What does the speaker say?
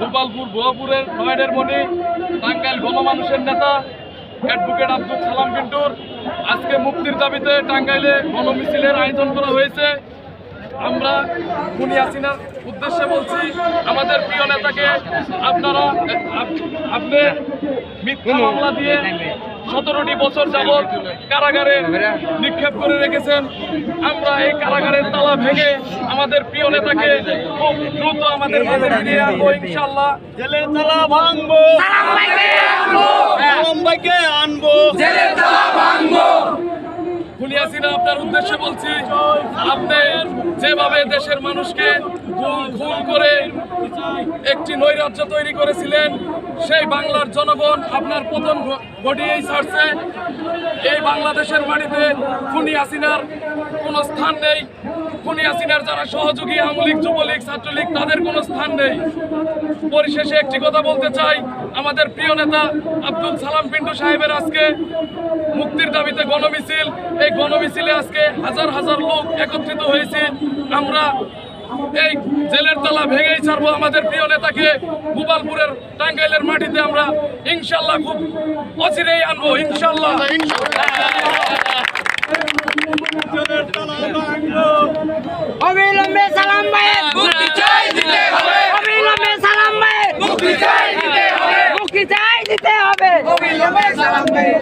গোপালপুর ভুয়াপুরের নয়নের মণি টাঙ্গাইল গণমানুষের নেতা অ্যাডভোকেট আব্দুল সালাম পিন্টুর আজকে মুক্তির দাবিতে টাঙ্গাইলে গণমিছিলের আয়োজন করা হয়েছে। আমরা খুনি হাসিনার উদ্দেশ্যে বলছি, আমাদের প্রিয় নেতাকে আপনি মিথ্যা মামলা দিয়ে 17টি বছর যাবৎ কারাগারে নিক্ষেপ করে রেখেছেন। আমরা এই কারাগারের তালা ভেঙে আমাদের প্রিয় নেতাকে খুব দ্রুত আমাদের মাঝে ফিরিয়ে আনবো ইনশাআল্লাহ। জেলের তালা ভাঙবো, সালাম ভাইকে আনবো, জেলের তালা ভাঙবো। খুনি হাসিনা, আপনার উদ্দেশ্যে বলছি, আপনি যেভাবে দেশের মানুষকে খুন করে একটি নৈরাজ্য তৈরি করেছিলেন, সেই বাংলার জনগণ আপনার পতন ঘটিয়েই ছাড়ছে। এই বাংলাদেশের মাটিতে খুনি হাসিনার কোনো স্থান নেই। খুনি হাসিনার যারা সহযোগী আওয়ামী লীগ, যুবলীগ, ছাত্রলীগ, তাদের কোনো স্থান নেই। পরিশেষে একটি কথা বলতে চাই, আমাদের প্রিয় নেতা আব্দুল সালাম পিন্টু সাহেবের আজকে মুক্তির দাবিতে গণমিছিল, এই গণমিছিলে আজকে হাজার হাজার লোক একত্রিত হয়েছে। আমরা এই জেলের তালা ভেঙেই ছাড়বো আমাদের প্রিয় নেতাকে। গোপালপুরের টাঙ্গাইলের মাটিতে আমরা ইনশাল্লাহ খুব অচিরেই আনবো ইনশাল্লাহ। অবিলম্বে সালাম ভাইয়ের মুক্তি চাই দিতে হবে, অবিলম্বে সালাম ভাইয়ের মুক্তি চাই দিতে হবে, মুক্তি চাই দিতে হবে, অবিলম্বে সালাম ভাইয়ের